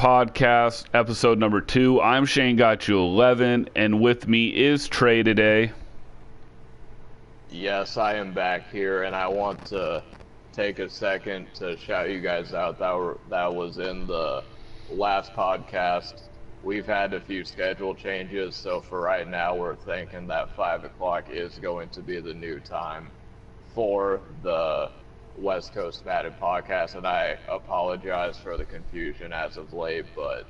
Podcast, episode number 2. I'm Shanegotyou11, and with me is Trey today. Yes, I am back here, and I want to take a second to shout you guys out that was in the last podcast. We've had a few schedule changes, so for right now, we're thinking that 5 o'clock is going to be the new time for the West Coast Madden podcast, and I apologize for the confusion as of late, but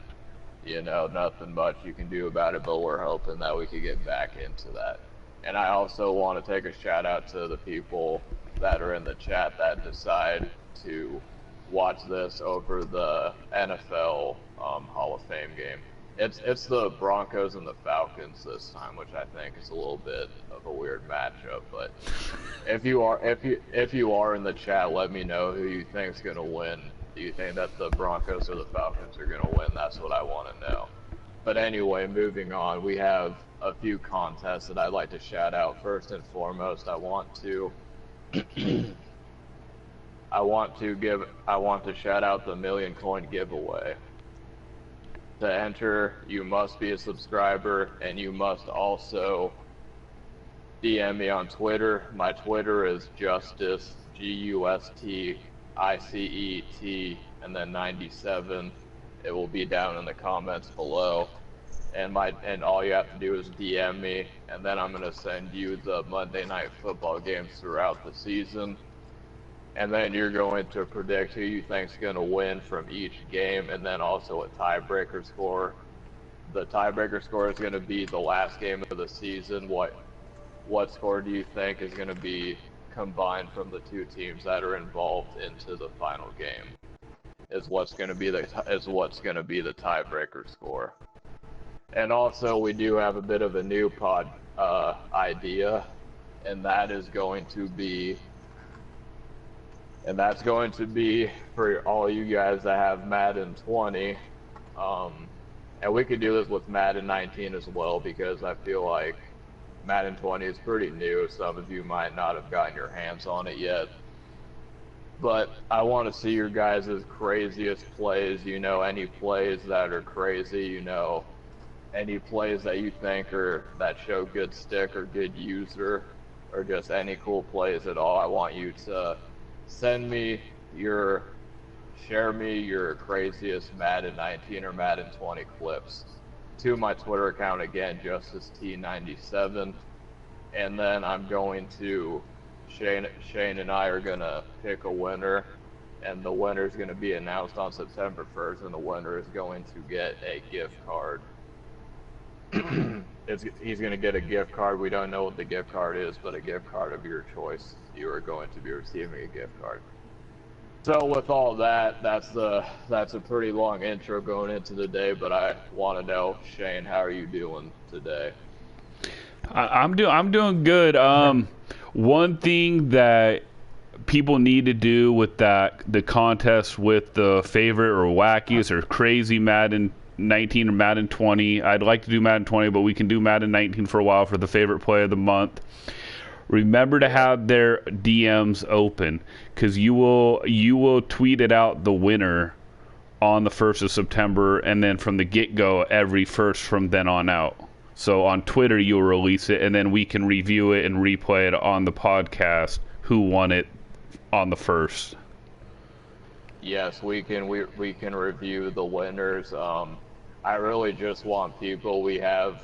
you know, nothing much you can do about it, but we're hoping that we could get back into that. And I also want to take a shout out to the people that are in the chat that decide to watch this over the NFL Hall of Fame game. It's the Broncos and the Falcons this time, which I think is a little bit of a weird matchup. But if you are in the chat, let me know who you think is gonna win. Do you think that the Broncos or the Falcons are gonna win? That's what I want to know. But anyway, moving on, we have a few contests that I'd like to shout out. First and foremost, I want to shout out the Million Coin giveaway. To enter, you must be a subscriber, and you must also DM me on Twitter. My Twitter is Justice, Justiceet, and then 97. It will be down in the comments below. And all you have to do is DM me, and then I'm going to send you the Monday Night Football games throughout the season. And then you're going to predict who you think is going to win from each game, and then also a tiebreaker score. The tiebreaker score is going to be the last game of the season. What score do you think is going to be combined from the two teams that are involved into the final game? Is what's going to be the tiebreaker score. And also, we do have a bit of a new pod idea, and that's going to be for all you guys that have Madden 20. And we could do this with Madden 19 as well, because I feel like Madden 20 is pretty new. Some of you might not have gotten your hands on it yet. But I want to see your guys' craziest plays. You know, any plays that are crazy, you know, any plays that you think that show good stick or good user, or just any cool plays at all. I want you to share me your craziest Madden 19 or Madden 20 clips to my Twitter account, again, JusticeT97. And then Shane and I are gonna pick a winner, and the winner is gonna be announced on September 1st, and the winner is going to get a gift card. He's going to get a gift card. We don't know what the gift card is, but a gift card of your choice. You are going to be receiving a gift card. So with all that, that's a pretty long intro going into the day, but I want to know, Shane, how are you doing today? I'm doing good. One thing that people need to do with the contest with the favorite or wackiest or crazy Madden 19 or Madden 20. I'd like to do Madden 20, but we can do Madden 19 for a while for the favorite play of the month. Remember to have their DMs open, because you will tweet it out the winner on the 1st of September, and then from the get-go every first from then on out. So on Twitter you'll release it, and then we can review it and replay it on the podcast who won it on the 1st. Yes, we can review the winners. I really just want people. We have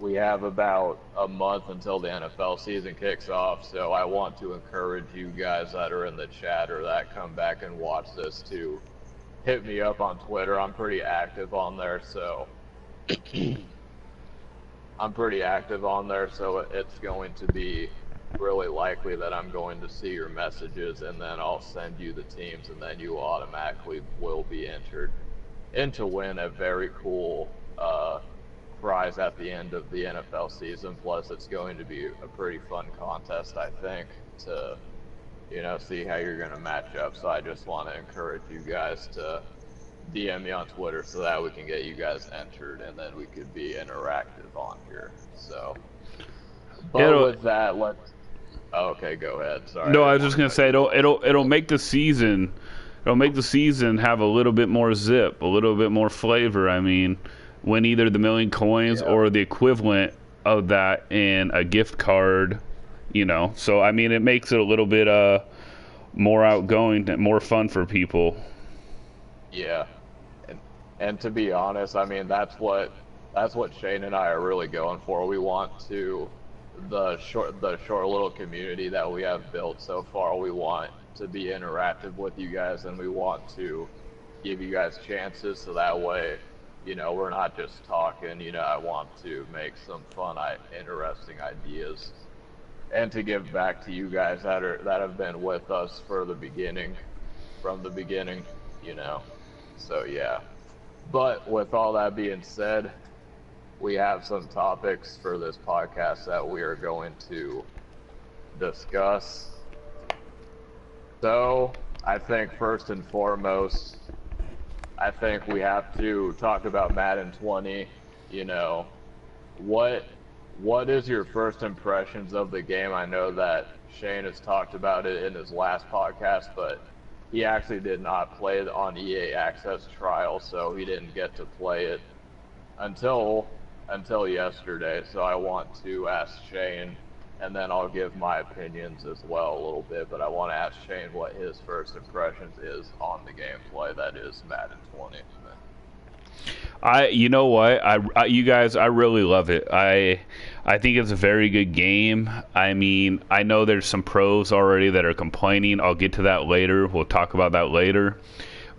about a month until the NFL season kicks off, so I want to encourage you guys that are in the chat or that come back and watch this to hit me up on Twitter. I'm pretty active on there, so it's going to be really likely that I'm going to see your messages, and then I'll send you the teams, and then you automatically will be entered to win a very cool prize at the end of the NFL season. Plus, it's going to be a pretty fun contest, I think, to, you know, see how you're going to match up. So I just want to encourage you guys to DM me on Twitter so that we can get you guys entered, and then we could be interactive on here. So, but with that, let's. Okay, go ahead. Sorry. No, I was just gonna say it'll make the season it'll make the season have a little bit more zip, a little bit more flavor. I mean, win either the million coins or the equivalent of that in a gift card, you know. So I mean, it makes it a little bit more outgoing, more fun for people. Yeah, and to be honest, I mean that's what Shane and I are really going for. We want to the short little community that we have built so far. We want to be interactive with you guys, and we want to give you guys chances so that way, you know, we're not just talking. You know, I want to make some fun, interesting ideas, and to give back to you guys that have been with us from the beginning, you know. So yeah. But with all that being said, we have some topics for this podcast that we are going to discuss. So, I think first and foremost, I think we have to talk about Madden 20. You know, what is your first impressions of the game? I know that Shane has talked about it in his last podcast, but he actually did not play it on EA Access trial, so he didn't get to play it until yesterday. So I want to ask Shane, and then I'll give my opinions as well a little bit, but I want to ask Shane what his first impressions is on the gameplay that is Madden 20. You know what, you guys, I really love it. I think it's a very good game. I mean, I know there's some pros already that are complaining. I'll get to that later. We'll talk about that later.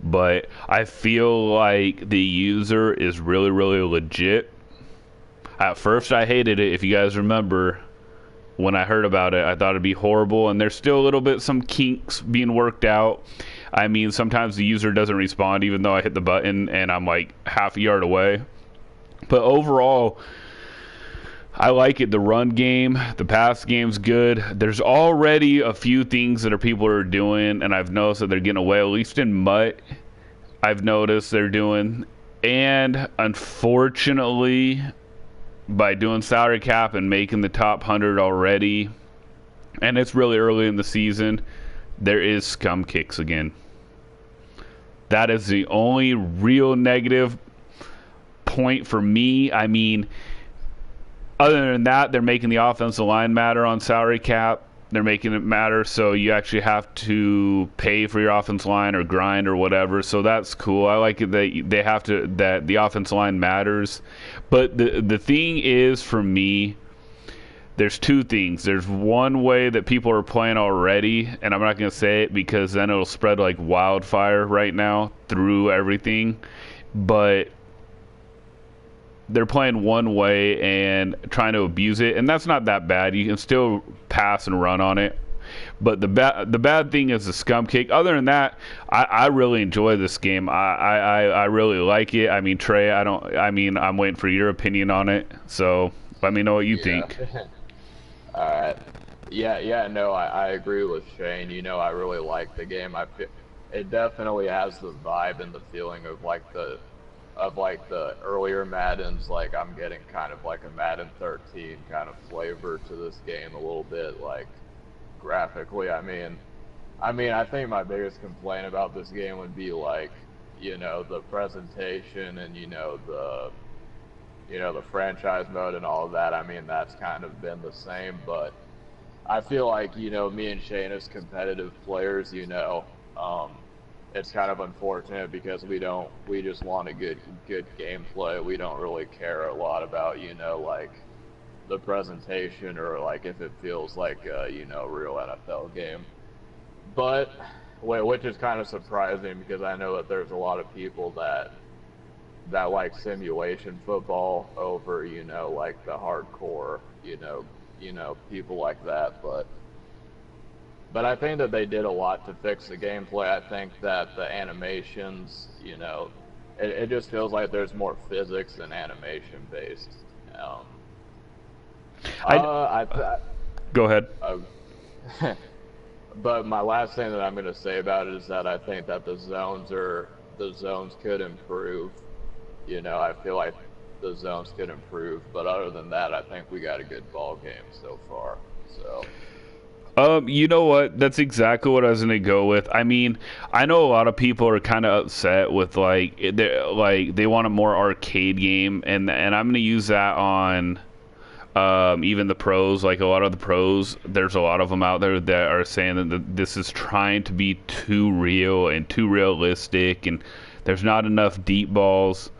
But I feel like the user is really, really legit. At first, I hated it. If you guys remember, when I heard about it, I thought it'd be horrible. And there's still a little bit some kinks being worked out. I mean, sometimes the user doesn't respond even though I hit the button and I'm like half a yard away. But overall, I like it. The run game, the pass game's good. There's already a few things that people are doing, and I've noticed that they're getting away, at least in MUT. I've noticed they're doing. And unfortunately, by doing salary cap and making the top 100 already, and it's really early in the season, there is scum kicks again. That is the only real negative point for me. I mean, other than that, they're making the offensive line matter on salary cap. They're making it matter, so you actually have to pay for your offensive line or grind or whatever. So that's cool. I like it that they have to, that the offensive line matters. But the thing is, for me, there's two things. There's one way that people are playing already, and I'm not going to say it because then it'll spread like wildfire right now through everything. But they're playing one way and trying to abuse it, and that's not that bad. You can still pass and run on it. But the bad thing is the scum kick. Other than that, I really enjoy this game. I really like it. I mean, Trey, I'm waiting for your opinion on it. So let me know what you think. All right. Yeah, no, I agree with Shane. You know, I really like the game. It definitely has the vibe and the feeling of like the earlier Maddens. Like, I'm getting kind of like a Madden 13 kind of flavor to this game a little bit, like graphically. I mean, I think my biggest complaint about this game would be like, you know, the presentation and the franchise mode and all of that. I mean, that's kind of been the same, but I feel like, you know, me and Shane as competitive players, you know, it's kind of unfortunate because we just want a good gameplay. We don't really care a lot about, you know, like the presentation or like if it feels like a, you know, real NFL game. But which is kind of surprising because I know that there's a lot of people that like simulation football over, you know, like the hardcore, you know, people like that. But I think that they did a lot to fix the gameplay. I think that the animations, you know, it just feels like there's more physics than animation based. Go ahead. But my last thing that I'm going to say about it is that I think that the zones could improve. You know, I feel like the zones could improve, but other than that, I think we got a good ball game so far. So You know what? That's exactly what I was gonna go with. I mean, I know a lot of people are kind of upset with they want a more arcade game, and I'm gonna use that on even the pros. Like a lot of the pros, there's a lot of them out there that are saying that this is trying to be too real and too realistic, and there's not enough deep balls.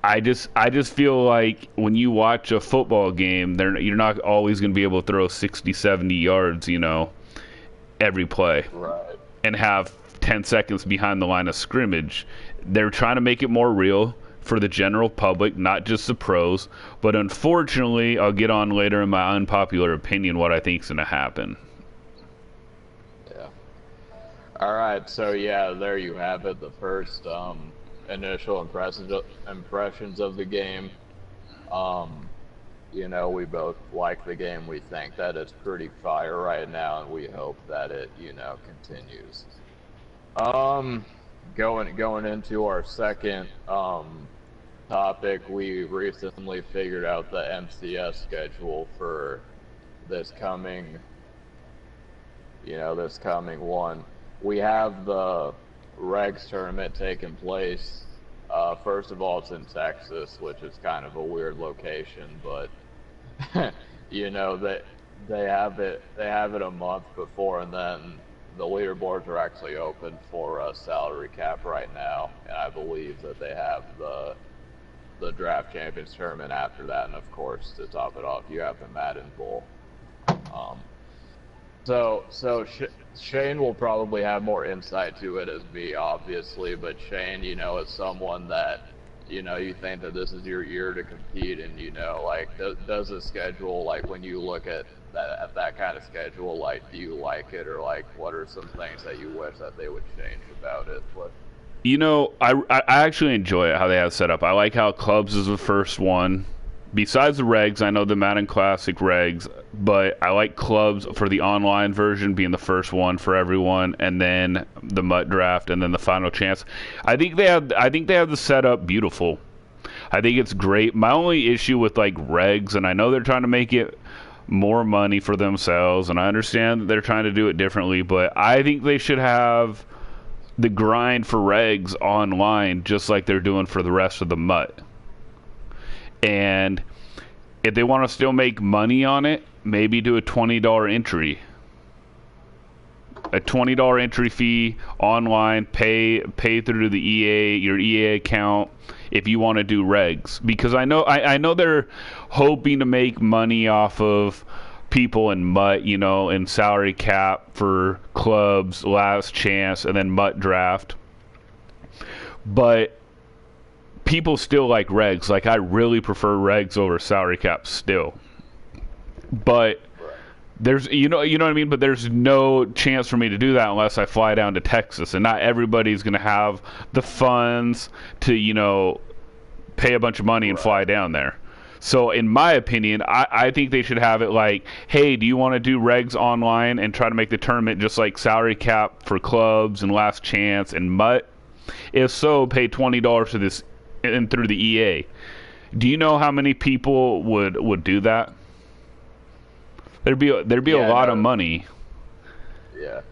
I just feel like when you watch a football game, you're not always going to be able to throw 60, 70 yards, every play Right. and have 10 seconds behind the line of scrimmage. They're trying to make it more real for the general public, not just the pros. But unfortunately, I'll get on later in my unpopular opinion what I think is going to happen. Yeah. All right. So yeah, there you have it. The first initial impressions of the game. Um, we both like the game. We think that it's pretty fire right now, and we hope that it, continues. Um, going into our second topic, we recently figured out the MCS schedule for this coming, this coming one. We have the Regs tournament taking place. First of all, it's in Texas, which is kind of a weird location, but they have it a month before, and then the leaderboards are actually open for a salary cap right now, and I believe that they have the draft champions tournament after that, and of course, to top it off, you have the Madden Bowl. Um, Shane will probably have more insight to it as me, obviously, but Shane, is someone that, you think that this is your year to compete, and, does the schedule, like, when you look at that kind of schedule, like, do you like it, or, like, what are some things that you wish that they would change about it? I actually enjoy it, how they have it set up. I like how Clubs is the first one. Besides the regs, I know the Madden Classic regs, but I like Clubs for the online version being the first one for everyone, and then the MUT draft, and then the final chance. I think they have the setup beautiful. I think it's great. My only issue with like regs, and I know they're trying to make it more money for themselves, and I understand that they're trying to do it differently, but I think they should have the grind for regs online just like they're doing for the rest of the MUT. And if they want to still make money on it, maybe do a $20 entry. A $20 entry fee online, pay through the your EA account if you want to do regs. Because I know they're hoping to make money off of people in MUT, and salary cap for clubs, last chance, and then MUT draft. But people still like regs. Like, I really prefer regs over salary cap still. But there's you know what I mean, but there's no chance for me to do that unless I fly down to Texas, and not everybody's going to have the funds to pay a bunch of money and fly down there. So in my opinion, I think they should have it like, hey, do you want to do regs online and try to make the tournament just like salary cap for clubs and last chance and MUT? If so, pay $20 for this and through the EA. Do you know how many people would do that? There'd be a lot of money. Yeah.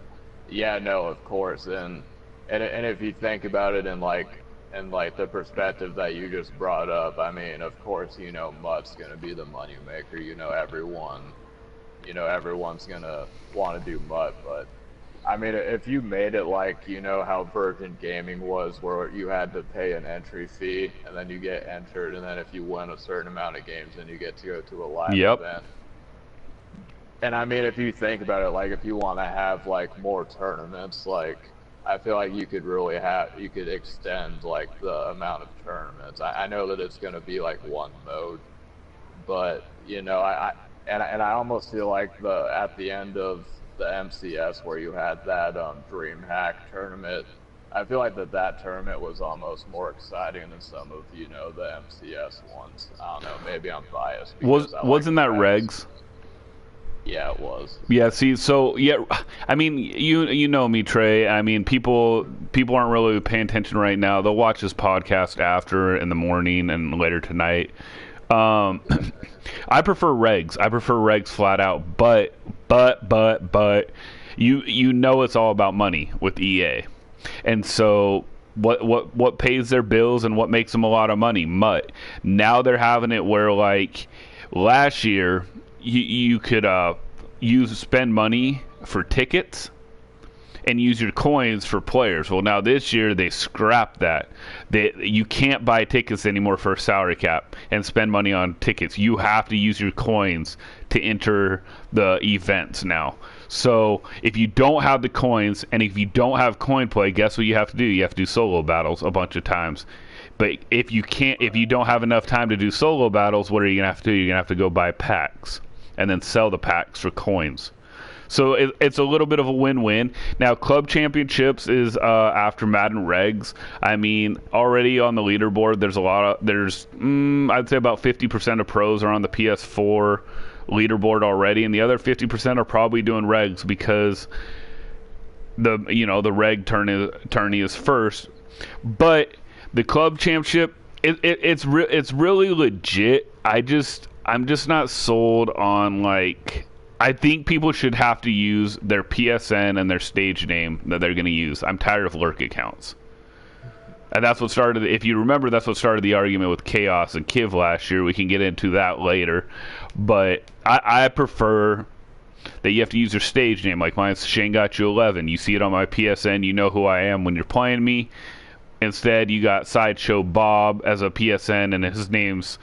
Yeah, no, of course. And if you think about it in the perspective that you just brought up, I mean, of course, MUT's gonna be the money maker. Everyone's gonna want to do MUT, but I mean, if you made it like, how Virgin Gaming was, where you had to pay an entry fee, and then you get entered, and then if you win a certain amount of games, then you get to go to a live event. And I mean, if you think about it, like, if you want to have, like, more tournaments, like, I feel like you could extend, like, the amount of tournaments. I know that it's going to be, like, one mode, but, I almost feel like at the end of the MCS where you had that DreamHack tournament, I feel like that tournament was almost more exciting than some of the MCS ones. I don't know, maybe I'm biased. Wasn't that regs? Yeah, it was. Yeah, see, so yeah, I mean, you know me, Trey. I mean, people aren't really paying attention right now. They'll watch this podcast after in the morning and later tonight. I prefer regs. I prefer regs flat out, but But you know it's all about money with EA. And so what pays their bills and what makes them a lot of money? MUT. Now they're having it where, like, last year you could spend money for tickets and use your coins for players. Well, now this year they scrapped that. You can't buy tickets anymore for a salary cap and spend money on tickets. You have to use your coins to enter the events now. So if you don't have the coins and if you don't have coin play, guess what you have to do? You have to do solo battles a bunch of times. But if you don't have enough time to do solo battles, what are you gonna have to do? You're gonna have to go buy packs and then sell the packs for coins. So it's a little bit of a win-win. Now, Club Championships is after Madden Regs. I mean, already on the leaderboard, I'd say about 50% of pros are on the PS4 leaderboard already, and the other 50% are probably doing Regs because the Reg tourney is first. But the Club Championship, it's really legit. I'm just not sold on, like, I think people should have to use their PSN and their stage name that they're going to use. I'm tired of lurk accounts. And that's what started, if you remember, that's what started the argument with Chaos and Kiv last year. We can get into that later. But I prefer that you have to use your stage name. Like mine's Shanegotyou11. You see it on my PSN. You know who I am when you're playing me. Instead, you got Sideshow Bob as a PSN, and his name's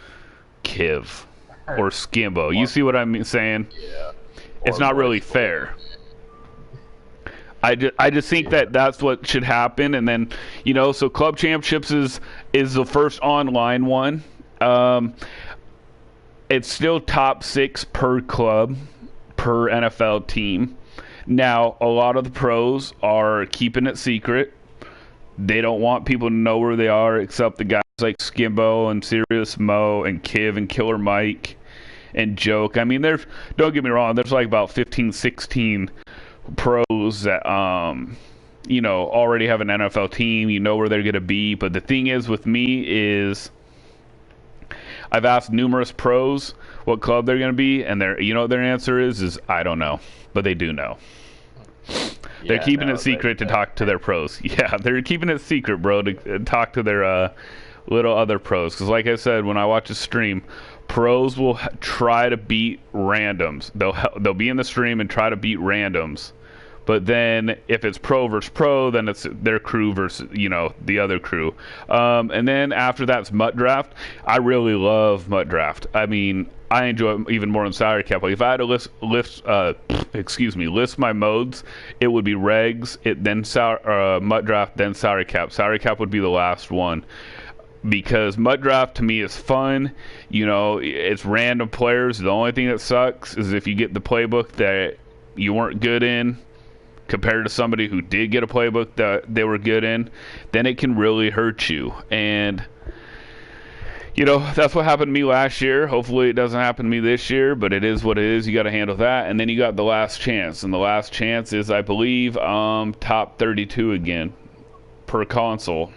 Kiv or Skimbo. You see what I'm saying? Yeah. It's not really fair. I just think that that's what should happen, and then so Club Championships is the first online one. It's still top 6 per club per NFL team. Now a lot of the pros are keeping it secret. They don't want people to know where they are, except the guys like Skimbo and Serious Mo and Kiv and Killer Mike and Joke. I mean, don't get me wrong, there's like about 15, 16 pros that already have an NFL team. You know where they're going to be. But the thing is with me is I've asked numerous pros what club they're going to be, and their answer is I don't know, but they do know. They're keeping it secret to talk to their pros. Yeah, they're keeping it secret, bro, to talk to their little other pros. Because like I said, when I watch a stream, pros will try to beat randoms. They'll be in the stream and try to beat randoms. But then if it's pro versus pro, then it's their crew versus the other crew. And then after that's MUT Draft. I really love MUT Draft. I mean, I enjoy it even more than salary cap. Like if I had to list my modes, it would be Regs, then MUT Draft, then salary cap. Salary cap would be the last one. Because MUT Draft to me is fun. It's random players. The only thing that sucks is if you get the playbook that you weren't good in compared to somebody who did get a playbook that they were good in, then it can really hurt you. And that's what happened to me last year. Hopefully it doesn't happen to me this year, but it is what it is. You got to handle that. And then you got the last chance, and the last chance is, I believe, top 32 again per console.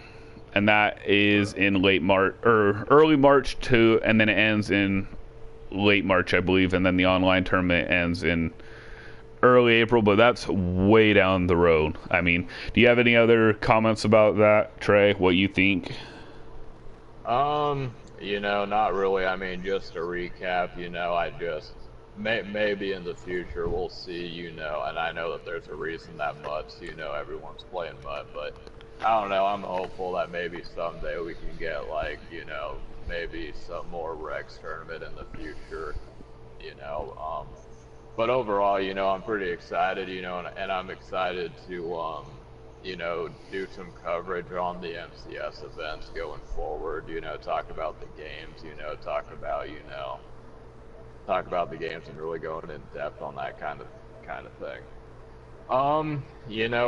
And that is in late March or early March and then it ends in late March, I believe, and then the online tournament ends in early April, but that's way down the road. I mean, do you have any other comments about that, Trey? What you think? Not really. I mean, just to recap, I just maybe in the future we'll see, and I know that there's a reason that MUTs, everyone's playing MUT, but I don't know, I'm hopeful that maybe someday we can get, like, maybe some more Rex tournament in the future, but overall, I'm pretty excited, and I'm excited to, do some coverage on the MCS events going forward, talk about the games, talk about the games and really going in depth on that kind of thing.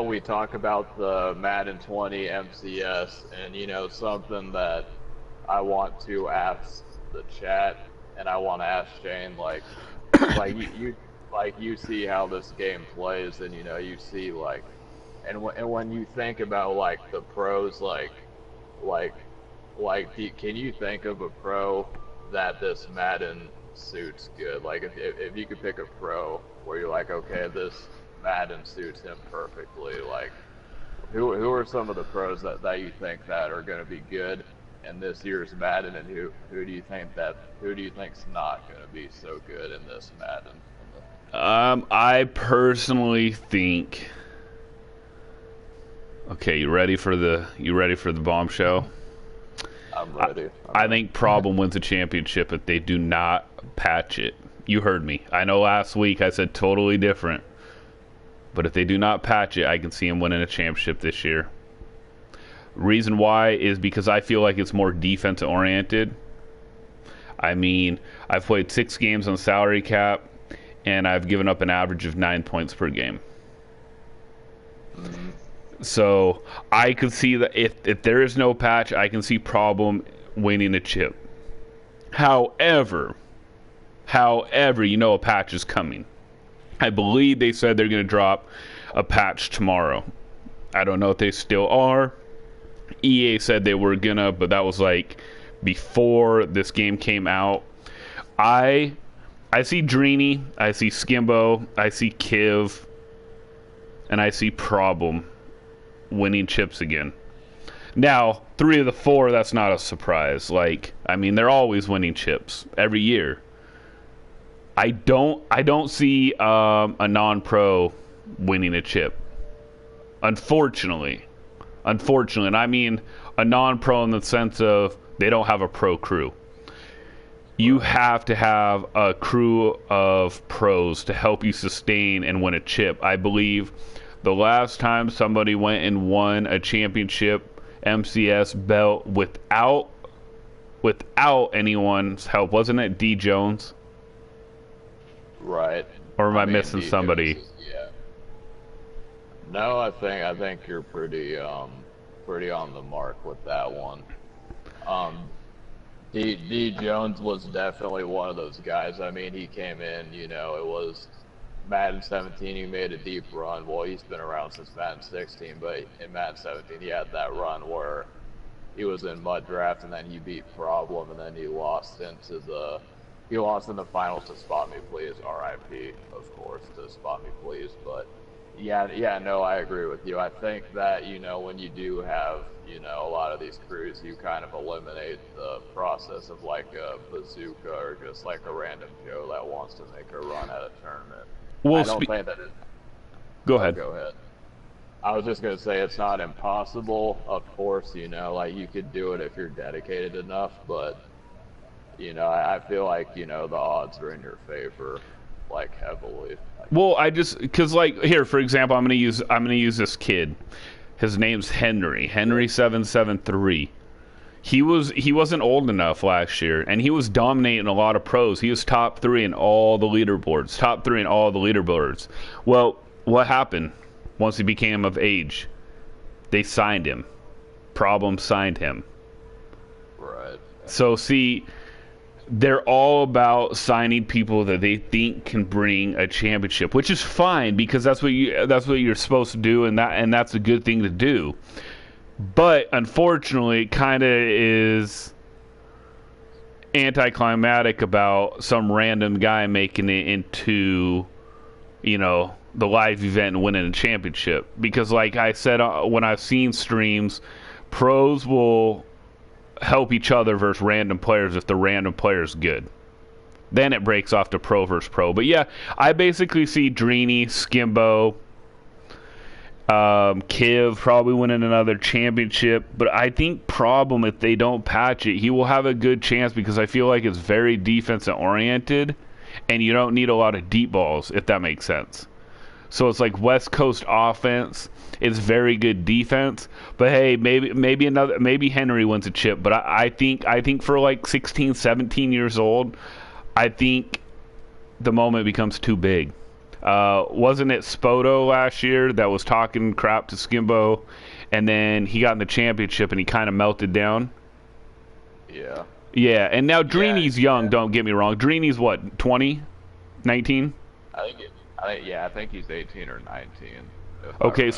We talk about the Madden 20 MCS, and something that I want to ask the chat, and I want to ask Shane, you see how this game plays, and you see and when you think about the pros, can you think of a pro that this Madden suits good. Like if you could pick a pro where you're like, okay, this Madden suits him perfectly. Like who are some of the pros that you think that are going to be good in this year's Madden, and who do you think's not going to be so good in this Madden? I personally think. Okay, you ready for the bombshell? I'm ready. I think Problem wins a championship if they do not patch it. You heard me. I know last week I said totally different. But if they do not patch it, I can see him winning a championship this year. Reason why is because I feel like it's more defense oriented. I mean, I've played 6 games on salary cap, and I've given up an average of 9 points per game. So I could see that if there is no patch, I can see Problem winning a chip. However, you know a patch is coming. I believe they said they're going to drop a patch tomorrow. I don't know if they still are. EA said they were gonna, but that was like before this game came out. I see Dreeny, I see Skimbo, I see Kiv, and I see Problem winning chips again. Now, 3 of the 4, that's not a surprise. Like, I mean, they're always winning chips every year. I don't see a non-pro winning a chip. Unfortunately, and I mean a non-pro in the sense of they don't have a pro crew. You have to have a crew of pros to help you sustain and win a chip. I believe the last time somebody went and won a championship MCS belt without anyone's help, wasn't it D Jones? Right. Or am I missing somebody? Yeah. No, I think you're pretty on the mark with that one. D Jones was definitely one of those guys. I mean, he came in, you know, it was Madden 17, he made a deep run. Well, he's been around since Madden 16, but in Madden 17, he had that run where he was in mud draft, and then he beat Problem, and then he lost in the finals to Spot Me Please, RIP, of course, to Spot Me Please. But yeah, no, I agree with you. I think that, you know, when you do have, you know, a lot of these crews, you kind of eliminate the process of like a bazooka or just like a random Joe that wants to make a run at a tournament. Well, I don't think that it... Go ahead. Go ahead. I was just going to say it's not impossible, of course, you know, like you could do it if you're dedicated enough, but, you know, I feel like, you know, the odds are in your favor, like, heavily. Well, because like here, for example, I'm gonna use this kid. His name's Henry773. He wasn't old enough last year, and he was dominating a lot of pros. He was top 3 in all the leaderboards. Well, what happened once he became of age? They signed him. Problem signed him. Right. So see, they're all about signing people that they think can bring a championship, which is fine because that's what you're supposed to do, and that's a good thing to do. But unfortunately, it kind of is anticlimactic about some random guy making it into, you know, the live event and winning a championship. Because like I said, when I've seen streams, pros will help each other versus random players if the random player's good. Then it breaks off to pro versus pro. But yeah, I basically see Dreeny, Skimbo, Kiv probably winning another championship. But I think Problem, if they don't patch it, he will have a good chance because I feel like it's very defensive oriented and you don't need a lot of deep balls, if that makes sense. So it's like West Coast offense. It's very good defense. But hey, maybe Henry wins a chip. But I think for like 16, 17 years old, I think the moment becomes too big. Wasn't it Spoto last year that was talking crap to Skimbo, and then he got in the championship and he kind of melted down? Yeah. Yeah, and now Dreeny's young. Yeah. Don't get me wrong. Dreeny's what, 20, 19? I think he's 18 or 19. Okay,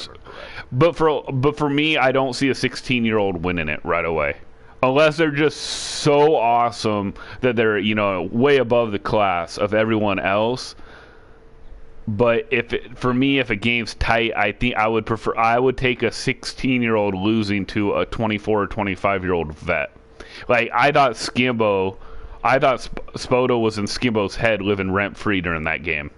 but for me, I don't see a 16-year-old winning it right away. Unless they're just so awesome that they're, you know, way above the class of everyone else. But for me, if a game's tight, I think I would take a 16-year-old losing to a 24 or 25-year-old vet. Like I thought Spoto was in Skimbo's head living rent free during that game.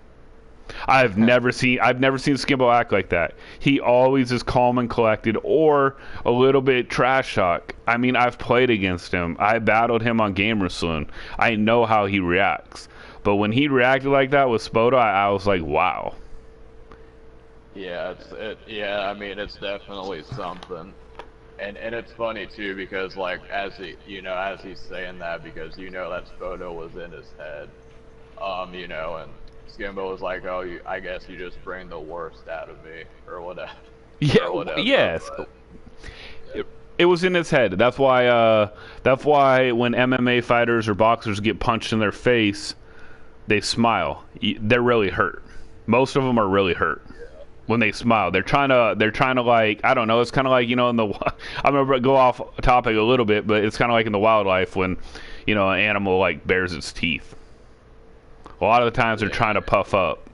I've never seen Skimbo act like that. He always is calm and collected, or a little bit trash talk. I mean, I've played against him. I battled him on Gamer Saloon. I know how he reacts. But when he reacted like that with Spoto, I was like, wow. Yeah, yeah. I mean, it's definitely something. And it's funny too because like as he's saying that, because you know that Spoto was in his head, you know, and Skimbo was like, oh, I guess you just bring the worst out of me or whatever. Yeah, or whatever, yes. But, it was in his head. That's why when MMA fighters or boxers get punched in their face, they smile. They're really hurt. Most of them are really hurt. When they smile, they're trying to like, I don't know, it's kind of like, you know, I'm gonna go off topic a little bit, but it's kind of like in the wildlife when, you know, an animal like bares its teeth. A lot of the times they're trying to puff up,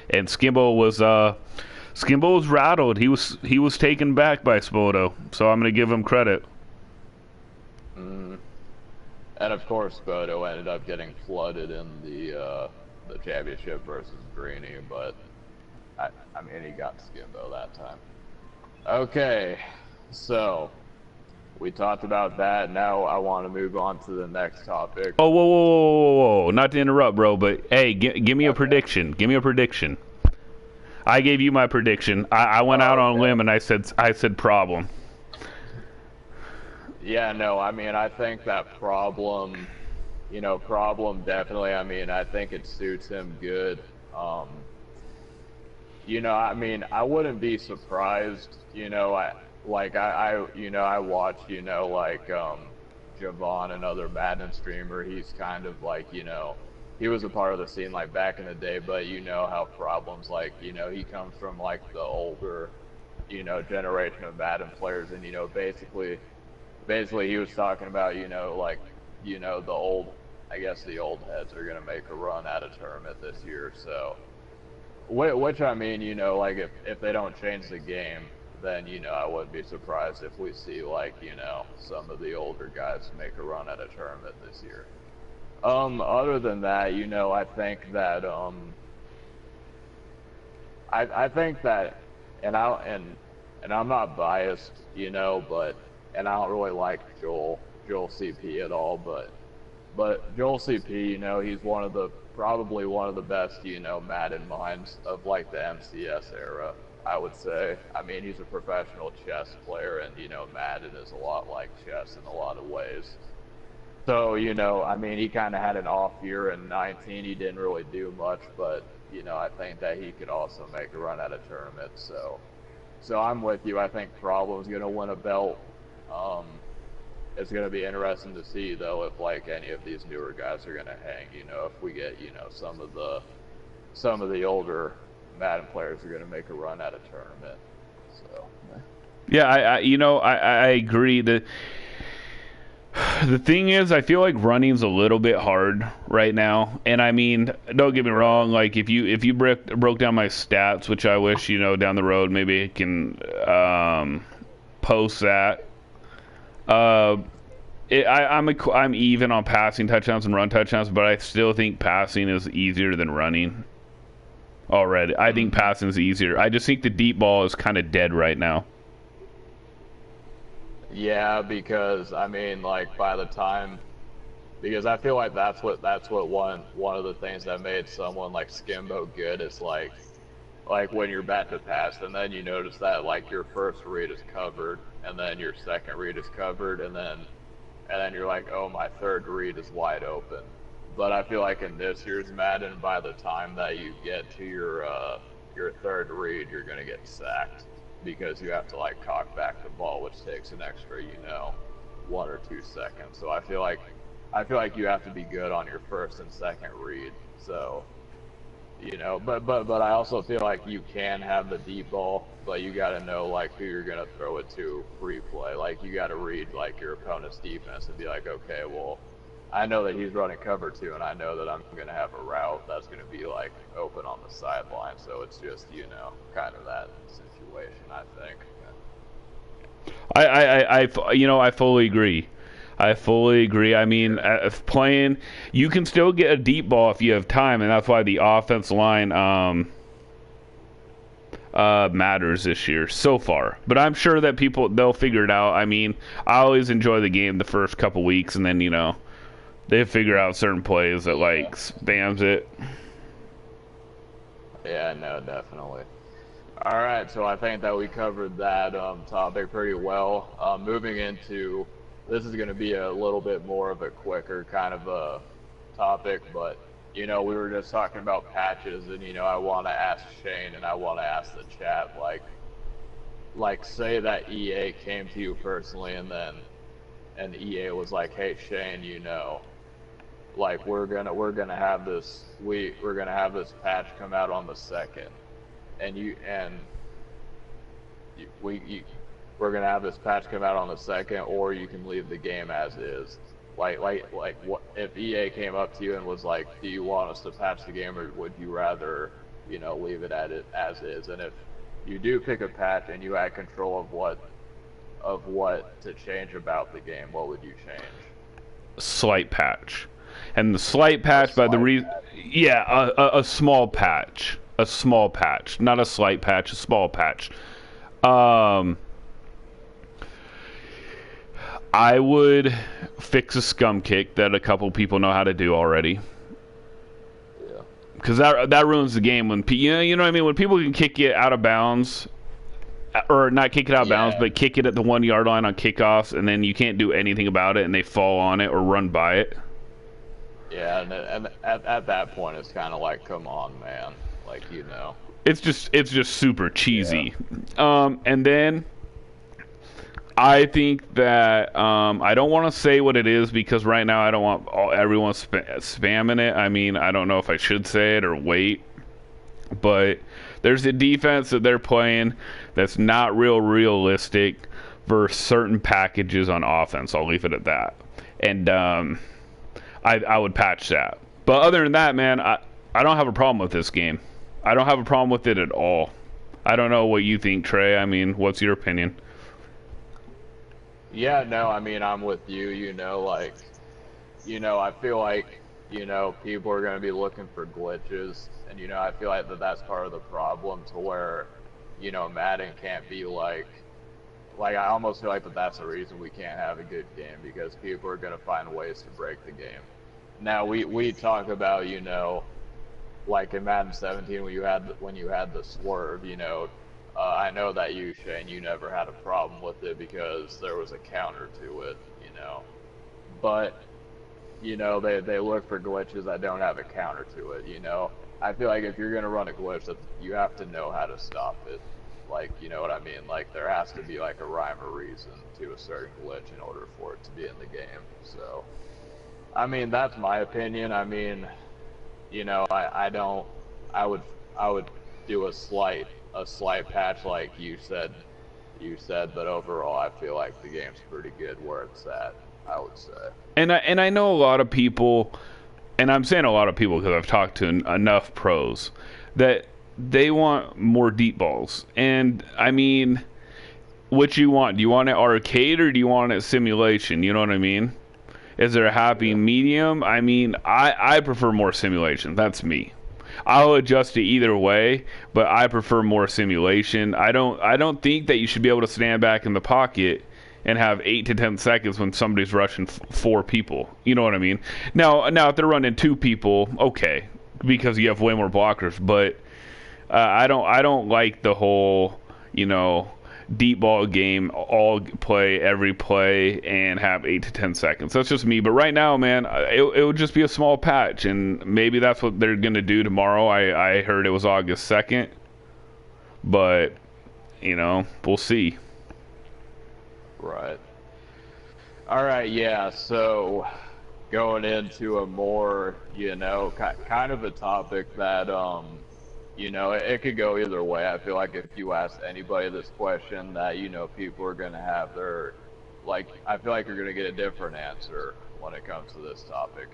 and Skimbo was rattled. He was taken back by Spoto, so I'm gonna give him credit. And of course, Spoto ended up getting flooded in the championship versus Greeny, but I mean, he got Skimbo that time. Okay, so we talked about that. Now I want to move on to the next topic. Oh, whoa. Not to interrupt, bro, but hey, give me a prediction. Give me a prediction. I gave you my prediction. I went out on a limb and I said problem. Yeah, no, I mean, I think that problem definitely, I mean, I think it suits him good. You know, I mean, I wouldn't be surprised, you know, I watch, you know, like, Javon, another Madden streamer, he's kind of like, you know, he was a part of the scene, like, back in the day, but you know how problems, like, you know, he comes from, like, the older, you know, generation of Madden players, and, you know, basically he was talking about, you know, like, you know, I guess the old heads are going to make a run at a tournament this year, so... Which, I mean, you know, like, if they don't change the game, then, you know, I wouldn't be surprised if we see, like, you know, some of the older guys make a run at a tournament this year. Other than that, you know, I think that, I think that, and I'm not biased, you know, and I don't really like Joel CP at all, but Joel CP, you know, he's probably one of the best, you know, Madden minds of, like, the MCS era, I would say. I mean, he's a professional chess player, and, you know, Madden is a lot like chess in a lot of ways. So, you know, I mean, he kind of had an off year in 19. He didn't really do much, but, you know, I think that he could also make a run at a tournament. So I'm with you. I think Problem's going to win a belt. It's going to be interesting to see, though, if, like, any of these newer guys are going to hang, you know, if we get, you know, some of the older Madden players are going to make a run at a tournament. So, yeah, I agree. The thing is, I feel like running's a little bit hard right now, and I mean, don't get me wrong. Like, if you broke down my stats, which I wish, you know, down the road maybe I can post that. I'm even on passing touchdowns and run touchdowns, but I still think passing is easier than running. Already, I think passing is easier. I just think the deep ball is kind of dead right now. yeah, because I mean, like, because I feel like that's what one of the things that made someone like Skimbo good is like when you're about to pass, and then you notice that, like, your first read is covered, and then your second read is covered, and then you're like, oh, my third read is wide open. But I feel like in this year's Madden, by the time that you get to your third read, you're gonna get sacked because you have to, like, cock back the ball, which takes an extra, you know, 1 or 2 seconds. So I feel like you have to be good on your first and second read. So You know, but I also feel like you can have the deep ball, but you got to know like who you're gonna throw it to replay. Like you got to read like your opponent's defense and be like, okay, well, I know that he's running cover two, and I know that I'm gonna have a route that's gonna be like open on the sideline. So it's just kind of that situation, I think. I fully agree. I fully agree. I mean, if playing, you can still get a deep ball if you have time, and that's why the offense line matters this year so far. But I'm sure that they'll figure it out. I mean, I always enjoy the game the first couple weeks, and then they figure out certain plays that like spams it. Yeah, no, definitely. All right, so I think that we covered that topic pretty well. Moving into this is going to be a little bit more of a quicker kind of a topic, but we were just talking about patches, and I want to ask Shane and I want to ask the chat, like say that EA came to you personally, and EA was like, hey Shane, like we're gonna have we're gonna have this patch come out on the second, and we're gonna have this patch come out on the second, or you can leave the game as is. Like what if EA came up to you and was like, do you want us to patch the game, or would you rather leave it as is? And if you do pick a patch and you had control of what to change about the game, what would you change? Slight patch, and the slight patch by the reason, yeah, a small patch, not a slight patch, a small patch. I would fix a scum kick that a couple people know how to do already. Yeah. Because that ruins the game when you know what I mean, when people can kick it out of bounds, or not kick it out of bounds, but kick it at the 1 yard line on kickoffs, and then you can't do anything about it, and they fall on it or run by it. Yeah, and at that point, it's kind of like, come on, man, like It's just super cheesy. Yeah. And then I think that I don't want to say what it is, because right now I don't want everyone spamming it. I mean, I don't know if I should say it or wait. But there's a defense that they're playing that's not realistic versus certain packages on offense. I'll leave it at that. And I would patch that. But other than that, man, I don't have a problem with this game. I don't have a problem with it at all. I don't know what you think, Trey. I mean, what's your opinion? Yeah, no, I mean, I'm with you, like, I feel like, people are going to be looking for glitches, and, I feel like that's part of the problem, to where, Madden can't be like, I almost feel like that's the reason we can't have a good game, because people are going to find ways to break the game. Now, we talk about, like in Madden 17, when you had the swerve, I know that you, Shane, you never had a problem with it because there was a counter to it, But, they look for glitches that don't have a counter to it, I feel like if you're going to run a glitch, that you have to know how to stop it. Like, you know what I mean? Like, there has to be like a rhyme or reason to a certain glitch in order for it to be in the game. So, I mean, that's my opinion. I mean, I would do a slight patch like you said, but overall I feel like the game's pretty good where it's at, I would say. And I know a lot of people, and I'm saying a lot of people because I've talked to enough pros, that they want more deep balls. And I mean, what you want? Do you want it arcade or do you want it simulation? You know what I mean? Is there a happy medium? I mean, I prefer more simulation. That's me. I'll adjust it either way, but I prefer more simulation. I don't think that you should be able to stand back in the pocket and have 8 to 10 seconds when somebody's rushing 4 people. You know what I mean? Now if they're running 2 people, okay, because you have way more blockers. But I don't like the whole deep ball game, all play every play and have 8 to 10 seconds. That's just me. But right now, man, it would just be a small patch, and maybe that's what they're gonna do tomorrow. I heard it was August 2nd, but we'll see. Right. All right. Yeah. So going into a more, kind of a topic that, it could go either way. I feel like if you ask anybody this question, that, people are going to have their, like, I feel like you're going to get a different answer when it comes to this topic.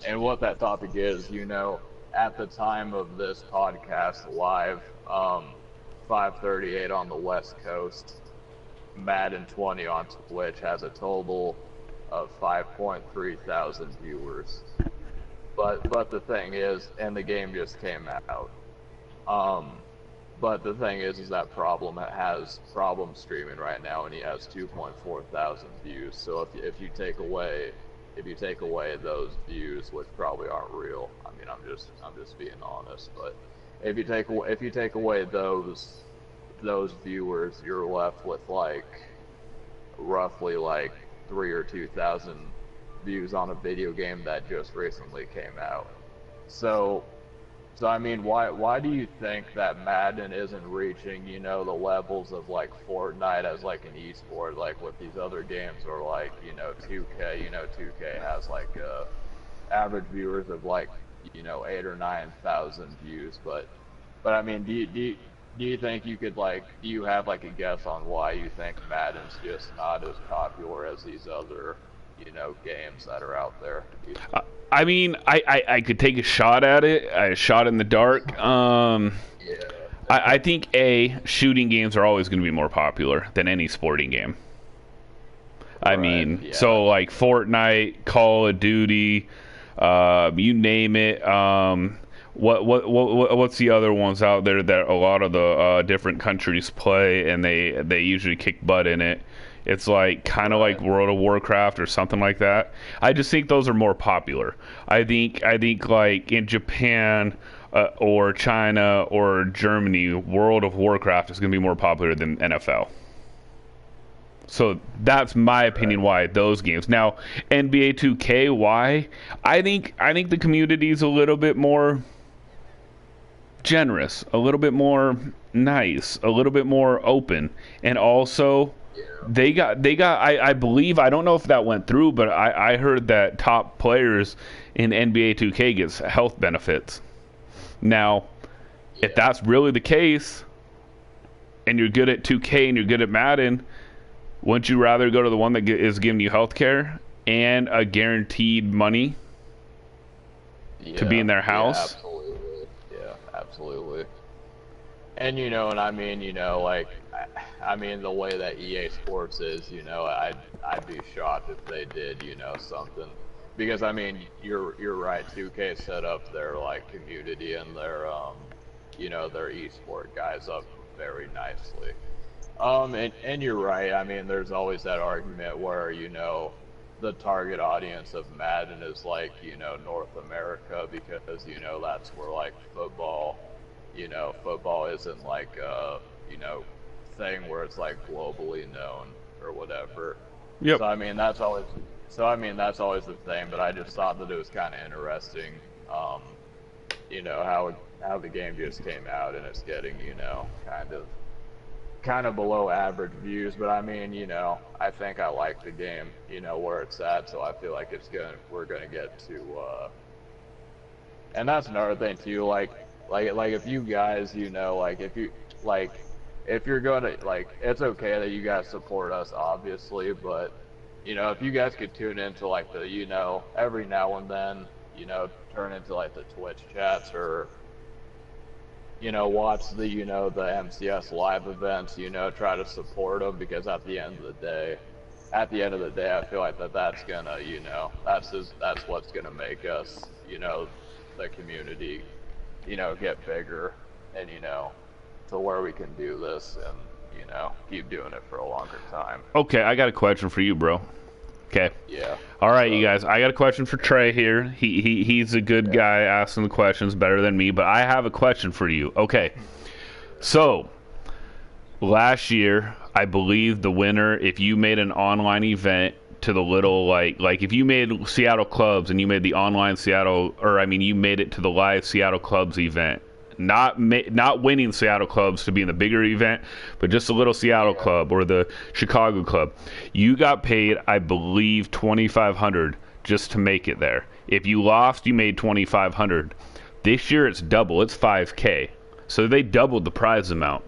And what that topic is, at the time of this podcast live, 5:38 on the West Coast, Madden 20 on Twitch has a total of 5.3 thousand viewers. But the thing is, and the game just came out. But the thing is that Problem has problem streaming right now, and he has 2.4 thousand views. So if you take away those views, which probably aren't real, I mean, I'm just being honest, but if you take away those viewers, you're left with like roughly like 3 or 2,000 views on a video game that just recently came out. So I mean, why do you think that Madden isn't reaching, the levels of like Fortnite as like an esport, like with these other games, or like, 2K, 2K has like average viewers of like, 8 or 9,000 views, but I mean, do you think you could do you have like a guess on why you think Madden's just not as popular as these other, games that are out there? I mean, I could take a shot at it, a shot in the dark. Yeah. I think shooting games are always going to be more popular than any sporting game. I mean, yeah. So like Fortnite, Call of Duty, you name it. What's the other ones out there that a lot of the different countries play, and they usually kick butt in it? It's like kind of like World of Warcraft or something like that. I just think those are more popular. I think like in Japan or China or Germany, World of Warcraft is going to be more popular than NFL. So that's my opinion why those games. Now, NBA 2K, why? I think the community is a little bit more generous, a little bit more nice, a little bit more open, and also they got I believe, I don't know if that went through, but I heard that top players in NBA 2K gets health benefits. Now, if that's really the case, and you're good at 2K and you're good at Madden, wouldn't you rather go to the one that is giving you health care and a guaranteed money to be in their house? Yeah, absolutely. Yeah, absolutely. And and I mean, I mean, the way that EA Sports is, I'd be shocked if they did, something. Because I mean, you're right. 2K set up their like community and their their esport guys up very nicely. And you're right. I mean, there's always that argument where the target audience of Madden is like North America, because that's where like football isn't like thing where it's like globally known or whatever. Yep. So I mean that's always the thing. But I just thought that it was kind of interesting, how the game just came out and it's getting kind of below average views. But I mean I think I like the game where it's at. So I feel like we're gonna get to. And that's another thing too. Like if you guys if you're gonna it's okay that you guys support us, obviously, but if you guys could tune into like the every now and then turn into like the Twitch chats, or watch the the MCS live events, try to support them, because at the end of the day I feel like that's gonna that's what's gonna make us the community get bigger, and to where we can do this and keep doing it for a longer time. Okay, I got a question for you, bro. Okay. Yeah. All right, you guys. I got a question for Trey here. He's a good guy asking the questions better than me, but I have a question for you. Okay. So, last year, I believe the winner, if you made an online event to the little like if you made Seattle Clubs and you made the online Seattle, or I mean you made it to the live Seattle Clubs event. Not winning Seattle Clubs to be in the bigger event, but just a little Seattle Club or the Chicago Club. You got paid, I believe, $2,500 just to make it there. If you lost, you made $2,500. This year it's double. It's $5K. So they doubled the prize amount.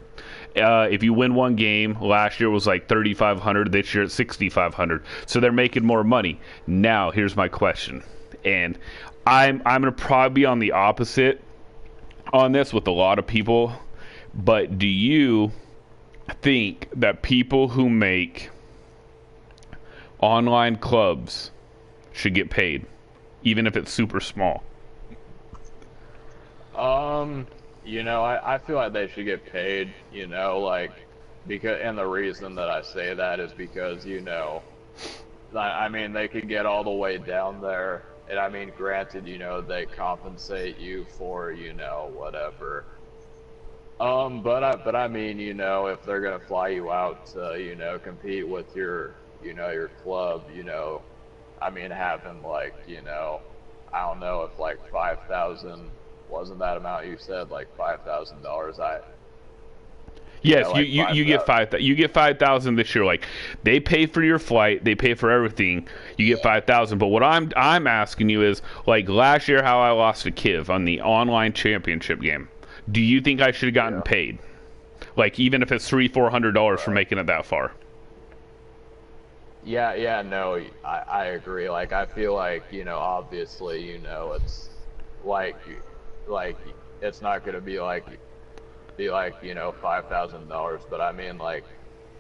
If you win one game, last year was like $3,500. This year it's $6,500. So they're making more money. Now here's my question, and I'm gonna probably be on the opposite on this with a lot of people. But do you think that people who make online clubs should get paid, even if it's super small? I feel like they should get paid, because, and the reason that I say that is because, I mean, they could get all the way down there, and I mean, granted, they compensate you for, whatever. But I mean, if they're gonna fly you out to, compete with your club, I mean, having like, I don't know if like 5,000 wasn't that amount you said, like $5,000. Yes, you get 5,000. You get 5,000 this year. Like, they pay for your flight, they pay for everything. You get 5,000. But what I'm asking you is, like last year, how I lost to Kiv on the online championship game. Do you think I should have gotten paid? Like, even if it's $300-$400 for making it that far. Yeah, no, I agree. Like, I feel like, obviously, it's like it's not gonna be like $5,000, but I mean, like,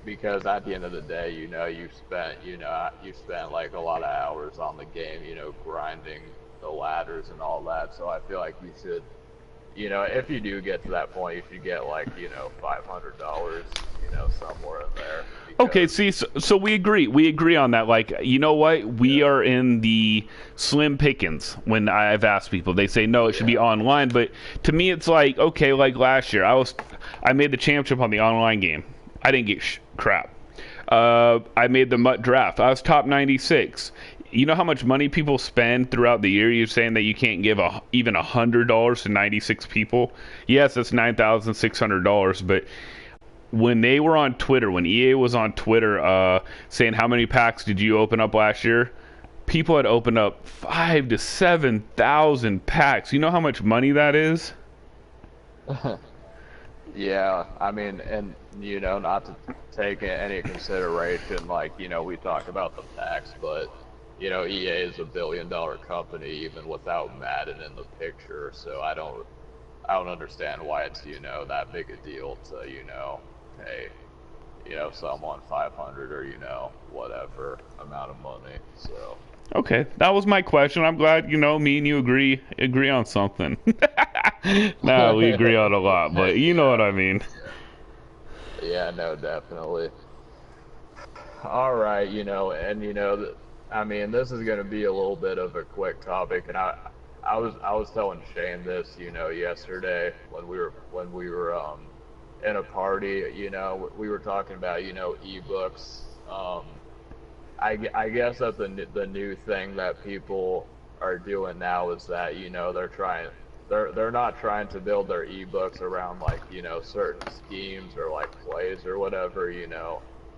because at the end of the day, you spent like a lot of hours on the game, grinding the ladders and all that. So I feel like you should, if you do get to that point, you should get like, $500, somewhere in there. Okay, see, so we agree. We agree on that. Like, you know what? We are in the slim pickings when I've asked people. They say, no, it should be online. But to me, it's like, okay, like last year, I made the championship on the online game. I didn't get crap. I made the MUT draft. I was top 96. You know how much money people spend throughout the year? You're saying that you can't give even $100 to 96 people? Yes, that's $9,600, but when they were on Twitter, when EA was on Twitter saying how many packs did you open up last year, people had opened up 5,000 to 7,000 packs. You know how much money that is? Yeah, I mean, and not to take any consideration, like, we talk about the packs, but EA is a billion-dollar company even without Madden in the picture, so I don't understand why it's that big a deal to pay someone 500 or whatever amount of money. So okay, that was my question. I'm glad me and you agree on something. Nah, we agree on a lot, but you know what I mean. Yeah, no, definitely. All right, I mean, this is going to be a little bit of a quick topic, and I was telling Shane this, yesterday when we were in a party, we were talking about, ebooks. I guess that the new thing that people are doing now is that, they're not trying to build their ebooks around like, certain schemes or like plays or whatever,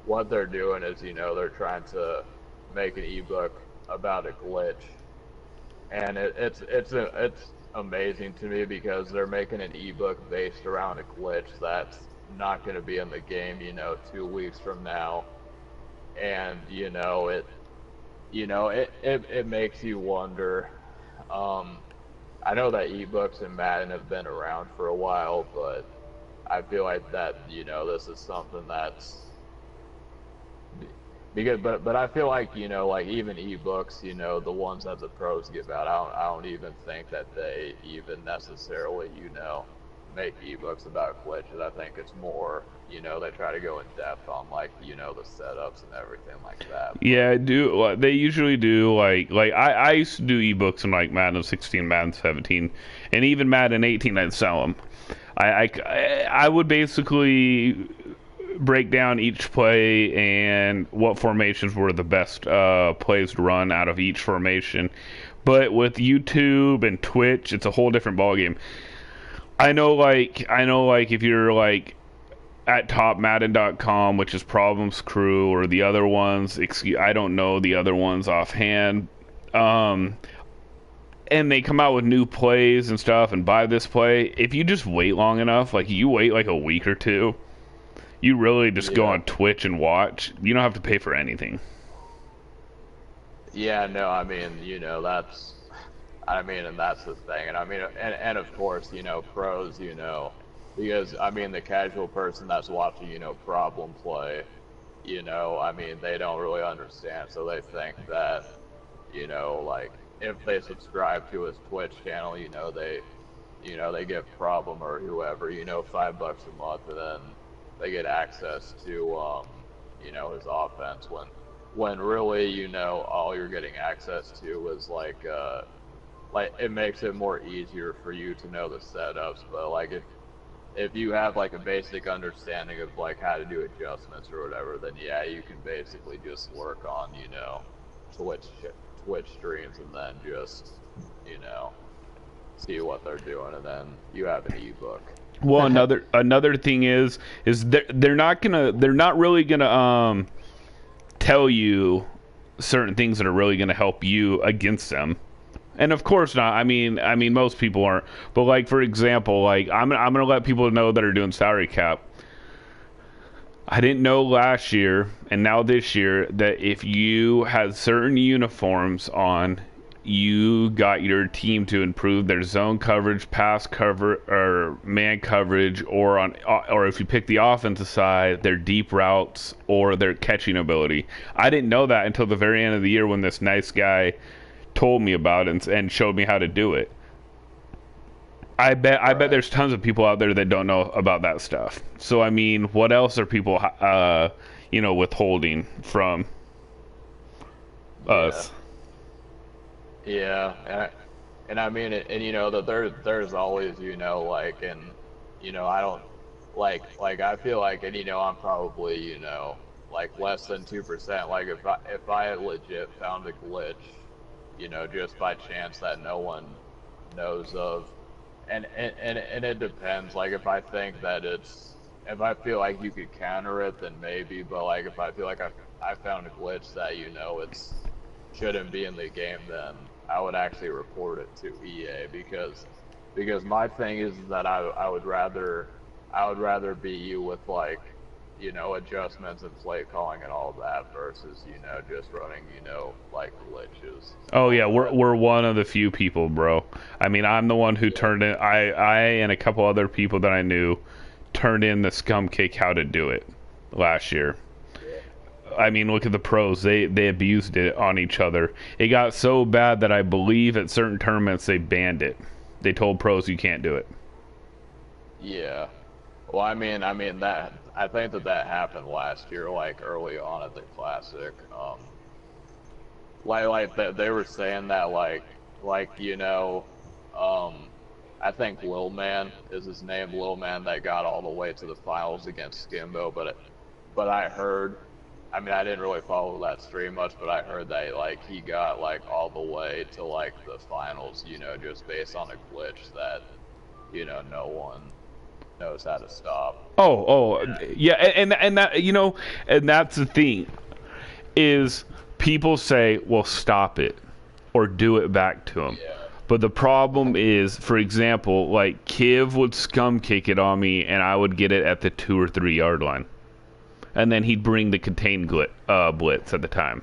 What they're doing is, they're trying to make an ebook about a glitch. And it's amazing to me because they're making an ebook based around a glitch that's not going to be in the game, 2 weeks from now. And it makes you wonder. I know that ebooks and Madden have been around for a while, but I feel like that this is something that's because, but I feel like like even ebooks, the ones that the pros give out, I don't even think that they even necessarily make ebooks about glitches. I think it's more they try to go in depth on like the setups and everything like that. Yeah, they usually do like I used to do ebooks in like Madden 16, Madden 17, and even Madden 18. I'd sell them. I would basically break down each play and what formations were the best plays to run out of each formation. But with YouTube and Twitch, it's a whole different ballgame. I know like if you're like at topmadden.com, which is Problems Crew, or the other ones, I don't know the other ones offhand. and they come out with new plays and stuff and buy this play, if you just wait long enough, like you wait like a week or two, you really just go on Twitch and watch. You don't have to pay for anything. Yeah, no, I mean, you know, that's, I mean, and that's the thing. And I mean, and of course, you know, pros, you know, because, I mean, the casual person that's watching, you know, problem play, you know, I mean, they don't really understand. So they think that, you know, like, if they subscribe to his Twitch channel, you know, they get problem or whoever, you know, $5 a month, and then they get access to, you know, his offense when really, you know, all you're getting access to is like it makes it more easier for you to know the setups. But like if you have like a basic understanding of like how to do adjustments or whatever, then yeah, you can basically just work on, you know, Twitch streams and then just, you know, see what they're doing, and then you have an ebook. Well, another thing is they're not really gonna tell you certain things that are really gonna help you against them. And of course not. I mean most people aren't. But like for example, like I'm gonna let people know that are doing salary cap. I didn't know last year and now this year that if you had certain uniforms on, you got your team to improve their zone coverage, pass cover, or man coverage, or if you pick the offensive side, their deep routes or their catching ability. I didn't know that until the very end of the year when this nice guy told me about it and showed me how to do it. I bet there's tons of people out there that don't know about that stuff. So I mean, what else are people you know, withholding from us? Yeah, and I mean, and you know that there's always, you know, like, and you know, I don't like I feel like, and you know, I'm probably, you know, like less than 2%. Like if I had legit found a glitch, you know, just by chance that no one knows of, and it depends. Like if I think that if I feel like you could counter it, then maybe. But like if I feel like I found a glitch that, you know, it's shouldn't be in the game, then I would actually report it to EA, because my thing is that I would rather be you with, like, you know, adjustments and play calling and all that versus, you know, just running, you know, like glitches. Oh yeah, we're one of the few people, bro. I mean, I'm the one who turned in. I and a couple other people that I knew turned in the scum kick how to do it last year. I mean, look at the pros. They abused it on each other. It got so bad that I believe at certain tournaments they banned it. They told pros you can't do it. Yeah. Well, I mean that I think that happened last year, like early on at the Classic. They were saying that like you know, I think Lil Man is his name, Lil Man, that got all the way to the finals against Skimbo, but I heard. I mean, I didn't really follow that stream much, but I heard that like he got like all the way to like the finals, you know, just based on a glitch that, you know, no one knows how to stop. Yeah, and that, you know, and that's the thing is people say, well, stop it or do it back to him. Yeah. But the problem is, for example, like Kiv would scum kick it on me and I would get it at the 2 or 3 yard line. And then he'd bring the contain blitz at the time.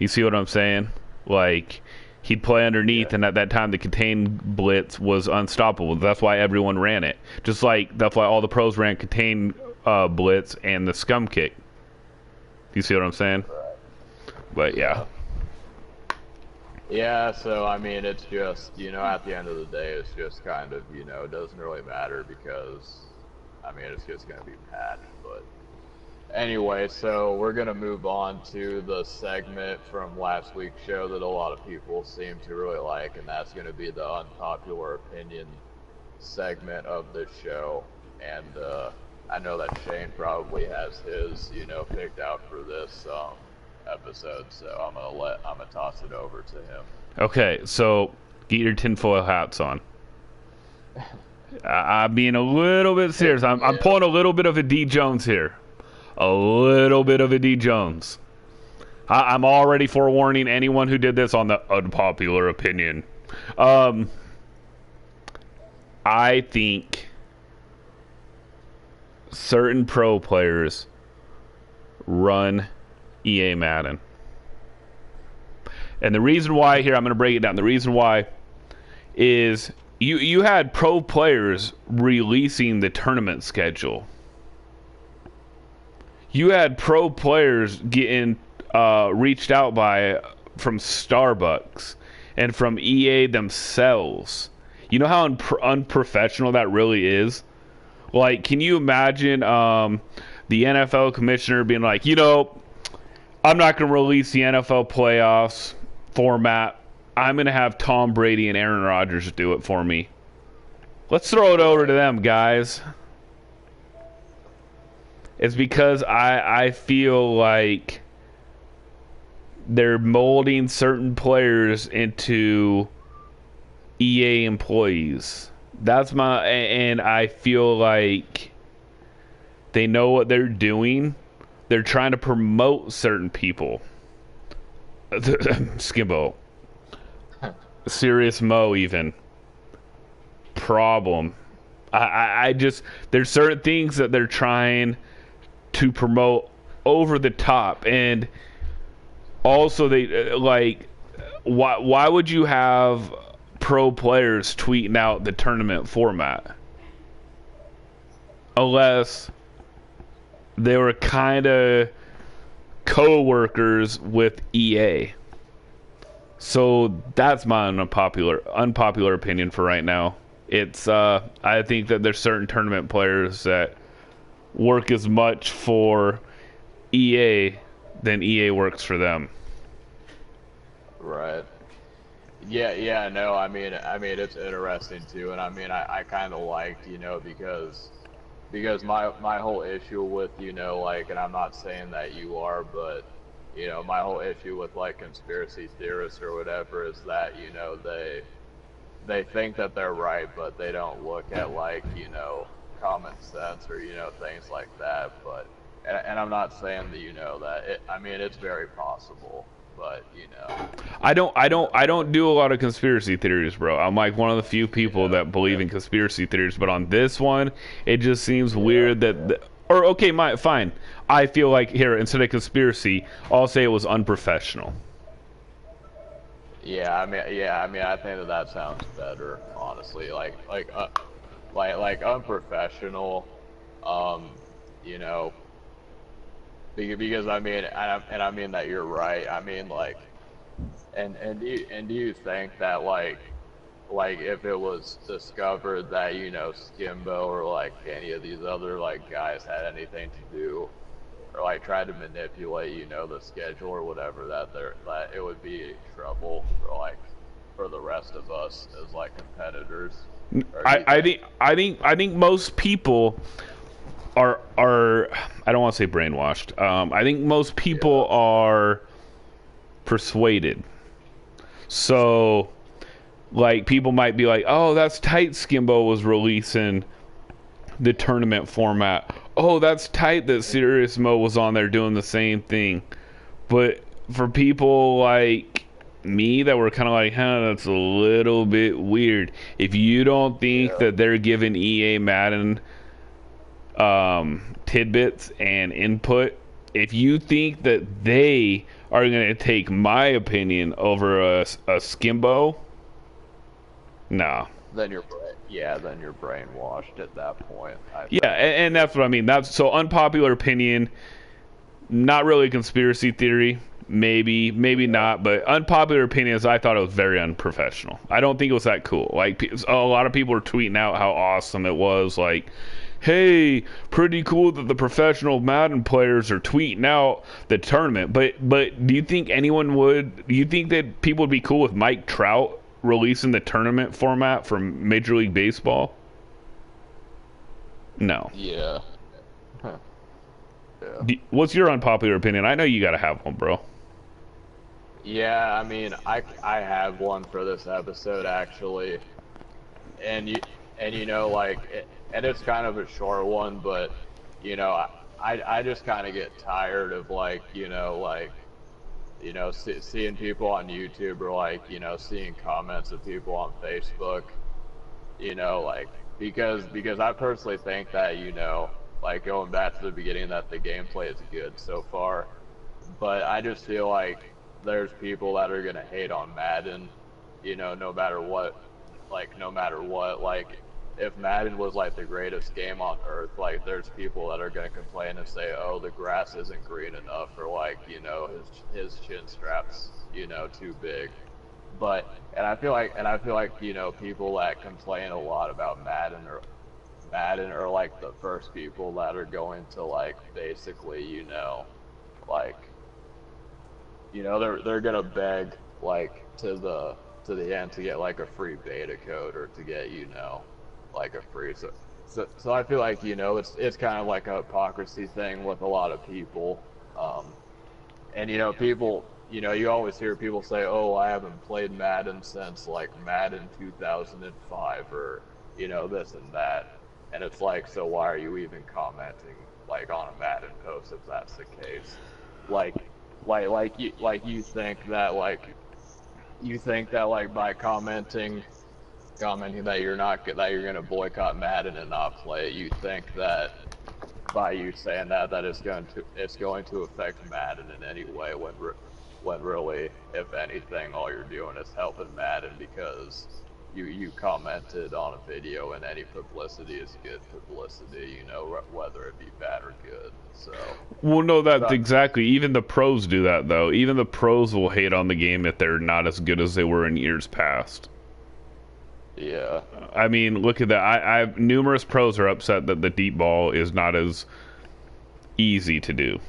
You see what I'm saying? Like, he'd play underneath, and at that time, the contain blitz was unstoppable. That's why everyone ran it. Just like, that's why all the pros ran contain blitz and the scum kick. You see what I'm saying? But, yeah. Yeah, so, I mean, it's just, you know, at the end of the day, it's just kind of, you know, it doesn't really matter because, I mean, it's just going to be patched. But anyway, so we're going to move on to the segment from last week's show that a lot of people seem to really like, and that's going to be the unpopular opinion segment of this show. And I know that Shane probably has his, you know, picked out for this episode, so I'm gonna toss it over to him. Okay, so get your tinfoil hats on. I'm being a little bit serious. I'm pulling a little bit of a D Jones here. A little bit of a D Jones. I'm already forewarning anyone who did this on the unpopular opinion. I think certain pro players run EA Madden. And the reason why, here, I'm going to break it down. The reason why is you had pro players releasing the tournament schedule. You had pro players getting reached out by from Starbucks and from EA themselves. You know how unprofessional that really is? Like, can you imagine the NFL commissioner being like, you know, I'm not going to release the NFL playoffs format. I'm going to have Tom Brady and Aaron Rodgers do it for me. Let's throw it over to them, guys. It's because I feel like they're molding certain players into EA employees. That's my, and I feel like they know what they're doing. They're trying to promote certain people. Skimbo. Serious Mo even. Problem. I just, there's certain things that they're trying to promote over the top. And also they, like, why would you have pro players tweeting out the tournament format? Unless they were kind of co-workers with EA. So that's my unpopular opinion for right now. It's I think that there's certain tournament players that work as much for EA than EA works for them. Right. Yeah, no, I mean it's interesting too, and I mean I kind of liked, you know, because my whole issue with, you know, like, and I'm not saying that you are, but, you know, my whole issue with, like, conspiracy theorists or whatever is that, you know, they think that they're right, but they don't look at, like, you know, common sense or, you know, things like that. But and I'm not saying that, you know, that I mean it's very possible. But, you know, I don't do a lot of conspiracy theories, bro. I'm like one of the few people that believe in conspiracy theories. But on this one, it just seems weird that, or okay, fine. I feel like here, instead of conspiracy, I'll say it was unprofessional. I mean, I think that sounds better, honestly. Like unprofessional. You know. Because I mean, and I mean that you're right. I mean, like, and do you think that like if it was discovered that, you know, Skimbo or like any of these other like guys had anything to do or like tried to manipulate, you know, the schedule or whatever, that it would be trouble for the rest of us as like competitors? I think most people are I don't want to say brainwashed. I think most people are persuaded. So, like, people might be like, "Oh, that's tight. Skimbo was releasing the tournament format. Oh, that's tight that Serious Mo was on there doing the same thing." But for people like me that were kind of like, that's a little bit weird. If you don't think that they're giving EA Madden tidbits and input, if you think that they are going to take my opinion over a Skimbo, no. Then you're brainwashed at that point. And that's what I mean. That's so unpopular opinion, not really a conspiracy theory. Maybe not, but unpopular opinion is I thought it was very unprofessional. I don't think it was that cool. Like, a lot of people were tweeting out how awesome it was. Like, hey, pretty cool that the professional Madden players are tweeting out the tournament. But do you think anyone would? Do you think that people would be cool with Mike Trout releasing the tournament format from Major League Baseball? No. Yeah. What's your unpopular opinion? I know you got to have one, bro. Yeah, I mean, I have one for this episode actually, and you know, like, and it's kind of a short one, but, you know, I just kind of get tired of, like, you know, like you know, seeing people on YouTube or like, you know, seeing comments of people on Facebook, you know, like because I personally think that, you know, like going back to the beginning that the gameplay is good so far, but I just feel like there's people that are gonna hate on Madden, you know, no matter what, like if Madden was like the greatest game on earth, like there's people that are gonna complain and say, oh, the grass isn't green enough, or like, you know, his chin straps, you know, too big. But and I feel like, you know, people that complain a lot about Madden are like the first people that are going to like basically, you know, like, you know, they're gonna beg like to the end to get like a free beta code or to get, you know, like a free so I feel like, you know, it's kind of like a hypocrisy thing with a lot of people. And you know, people, you know, you always hear people say, "Oh, I haven't played Madden since like Madden 2005 or, you know, this and that." And it's like, so why are you even commenting like on a Madden post if that's the case? Like like you think that like by commenting that that you're gonna boycott Madden and not play it, you think that by you saying that it's going to affect Madden in any way when really, if anything, all you're doing is helping Madden because you commented on a video and any publicity is good publicity, you know, whether it be bad or good. So Well, no, that's so, exactly. Even the pros do that, though. Even the pros will hate on the game if they're not as good as they were in years past. yeah, I mean, look at that. I've numerous pros are upset that the deep ball is not as easy to do.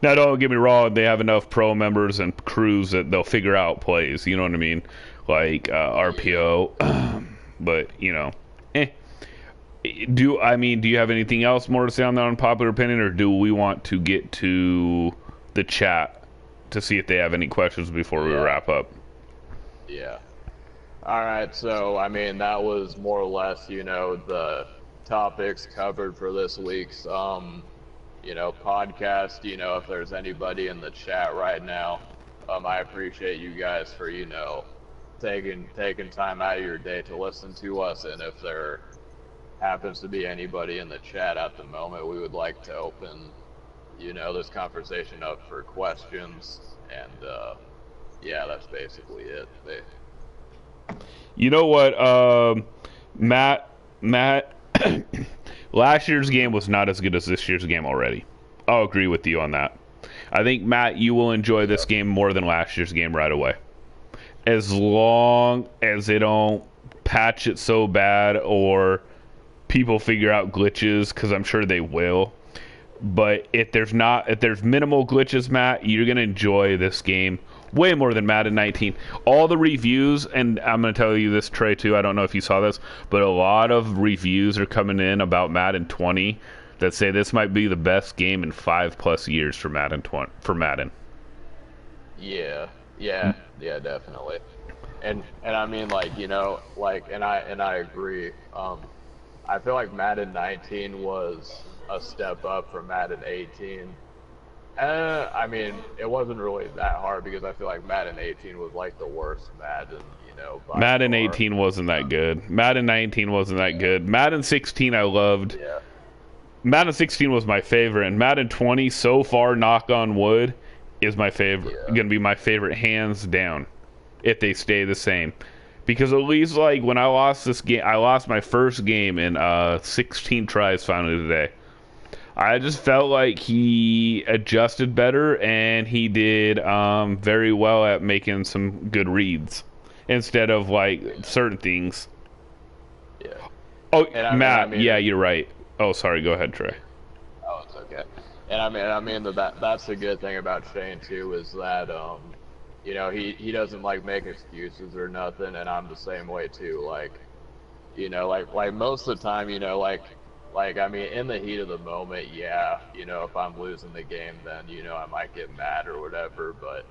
Now, don't get me wrong; they have enough pro members and crews that they'll figure out plays. You know what I mean? Like yeah. RPO, but you know, eh. Do you have anything else more to say on that unpopular opinion, or do we want to get to the chat to see if they have any questions before we Yeah, wrap up? yeah. All right, so I mean that was more or less, you know, the topics covered for this week's you know, podcast. You know, if there's anybody in the chat right now, I appreciate you guys for, you know, taking time out of your day to listen to us. And if there happens to be anybody in the chat at the moment, we would like to open, you know, this conversation up for questions. And yeah, that's basically it. You know what, Matt, last year's game was not as good as this year's game already. I'll agree with you on that. I think, Matt, you will enjoy this Yeah, game more than last year's game right away. As long as they don't patch it so bad or people figure out glitches, because I'm sure they will. But if there's minimal glitches, Matt, you're gonna enjoy this game way more than Madden 19. All the reviews, and I'm gonna tell you this, Trey, too. I don't know if you saw this, but a lot of reviews are coming in about Madden 20 that say this might be the best game in 5+ years for Madden 20 for Madden. yeah, yeah, definitely. And I mean, like, you know, like, and I agree. I feel like Madden 19 was a step up from Madden 18. I mean, it wasn't really that hard because I feel like Madden 18 was like the worst Madden, you know, by Madden far. 18 wasn't that good. Madden 19 wasn't that good. Madden 16 I loved. Yeah, Madden 16 was my favorite, and Madden 20 so far, knock on wood, is my favorite. yeah, Going to be my favorite hands down if they stay the same. Because at least like when I lost this game, I lost my first game in 16 tries finally today. I just felt like he adjusted better and he did very well at making some good reads instead of like yeah, certain things. yeah. Oh, And I Matt, mean, yeah, you're right. Oh, sorry. Go ahead, Trey. oh, it's okay. And I mean that's the good thing about Shane too is that you know, he doesn't like make excuses or nothing, and I'm the same way too. Like, you know, like most of the time, you know, like I mean, in the heat of the moment, yeah, you know, if I'm losing the game, then you know I might get mad or whatever. But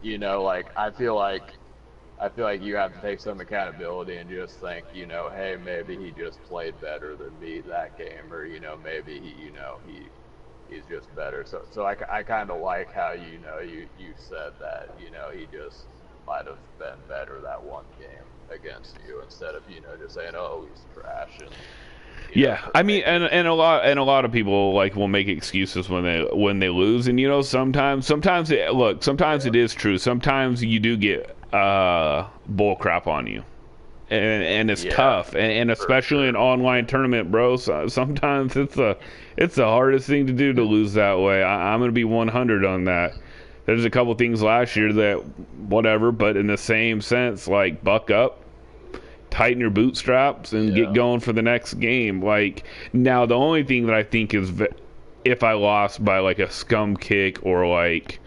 you know, like I feel like you have to take some accountability and just think, you know, hey, maybe he just played better than me that game, or you know, maybe he, you know, he's just better. So I kind of like how you said that he just might have been better that one game against you instead of just saying, oh, he's trash. And Yeah, I mean, and a lot of people like will make excuses when they lose, and sometimes it is true. Sometimes you do get bull crap on you, and it's tough, and especially an online tournament, bro. So sometimes it's the hardest thing to do to lose that way. I'm gonna be 100 on that. There's a couple things last year that whatever, but in the same sense, like buck up, tighten your bootstraps, and get going for the next game. Like, now the only thing that I think is if I lost by like a scum kick or like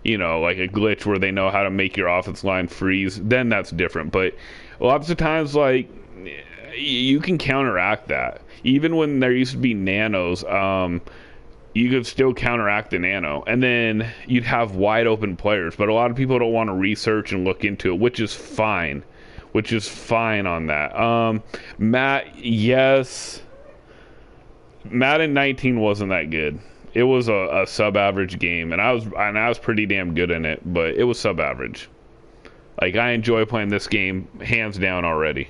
like a glitch where they know how to make your offense line freeze, then that's different. But lots of times, like, you can counteract that. Even when there used to be nanos, you could still counteract the nano, and then you'd have wide open players. But a lot of people don't want to research and look into it, which is fine on that. Matt, yes, Madden 19 wasn't that good. It was a sub-average game, and I was pretty damn good in it, but it was sub-average. Like, I enjoy playing this game hands down already.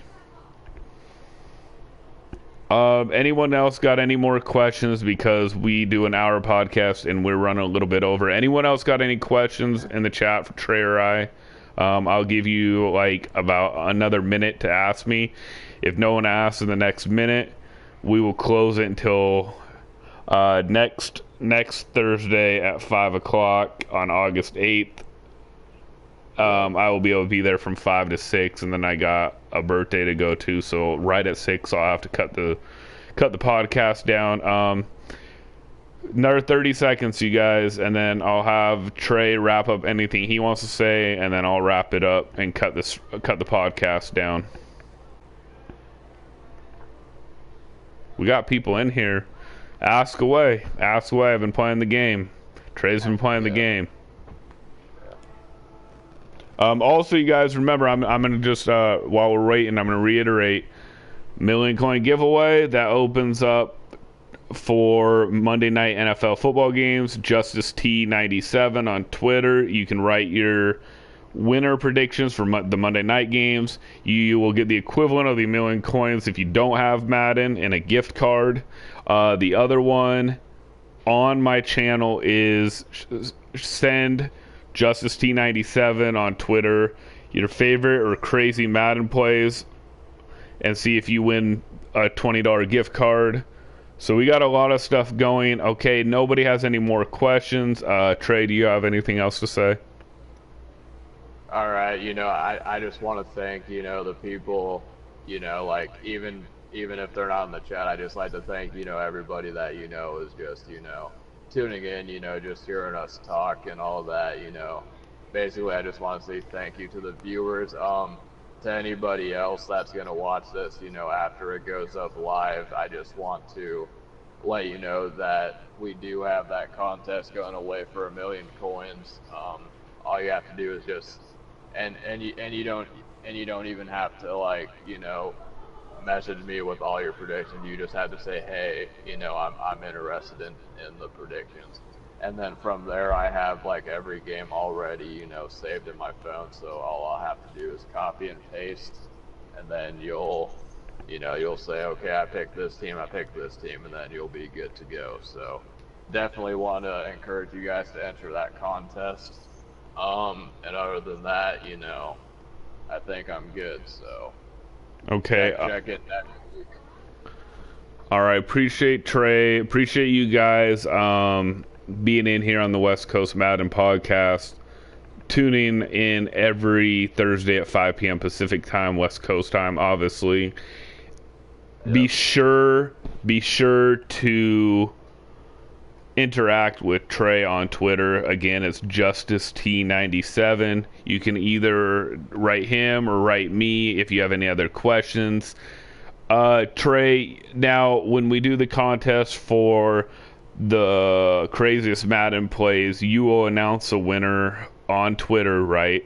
Anyone else got any more questions? Because we do an hour podcast and we're running a little bit over. Anyone else got any questions in the chat for Trey or I? I'll give you like about another minute to ask me. If no one asks in the next minute, we will close it until next Thursday at 5 o'clock on August 8th. I will be able to be there from 5 to 6, and then I got a birthday to go to, so right at 6 I'll have to cut the podcast down. Another 30 seconds, you guys, and then I'll have Trey wrap up anything he wants to say, and then I'll wrap it up and cut the podcast down. We got people in here. Ask away. I've been playing the game. Trey's been playing the game. Also, you guys remember, I'm gonna just while we're waiting, I'm gonna reiterate, million coin giveaway that opens up for Monday night NFL football games. Justice T97 on Twitter. You can write your winner predictions for the Monday night games. You will get the equivalent of the million coins if you don't have Madden and a gift card. The other one on my channel is send Justice T97 on Twitter your favorite or crazy Madden plays and see if you win a $20 gift card. So we got a lot of stuff going. Okay, nobody has any more questions. Trey, do you have anything else to say? All right, I just want to thank, the people, like even if they're not in the chat, I just like to thank, everybody that, is just, tuning in, just hearing us talk and all that, Basically, I just want to say thank you to the viewers. To anybody else that's going to watch this, after it goes up live, I just want to let you know that we do have that contest going away for 1 million coins. All you have to do is just, and you don't even have to, like, message me with all your predictions. You just have to say, hey, I'm interested in the predictions. And then from there, I have like every game already, saved in my phone. So all I'll have to do is copy and paste, and then you'll say, okay, I picked this team, and then you'll be good to go. So definitely want to encourage you guys to enter that contest. And other than that, I think I'm good. So okay, check it next week. All right, appreciate Trey, appreciate you guys being in here on the West Coast Madden podcast, tuning in every Thursday at 5 p.m. Pacific time, West Coast time, obviously. Yep. Be sure to interact with Trey on Twitter. Again, it's Justice T97. You can either write him or write me if you have any other questions. Trey, now when we do the contest for the craziest Madden plays, you will announce a winner on Twitter, right?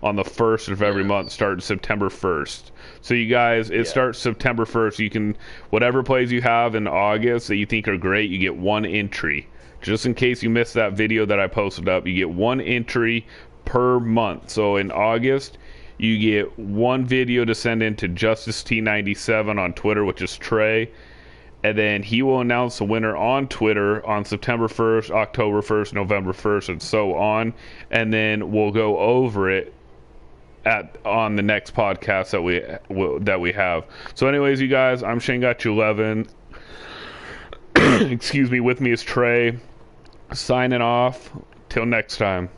on the 1st of every month, starting September 1st. So you guys, it starts September 1st. You can, whatever plays you have in August that you think are great, you get 1 entry. Just in case you missed that video that I posted up, you get 1 entry per month. So in August, you get 1 video to send in to Justice T97 on Twitter, which is Trey. And then he will announce the winner on Twitter on September 1st, October 1st, November 1st, and so on. And then we'll go over it on the next podcast that we have. So anyways, you guys, I'm Shanegotyou11. Excuse me, with me is Trey. Signing off. Till next time.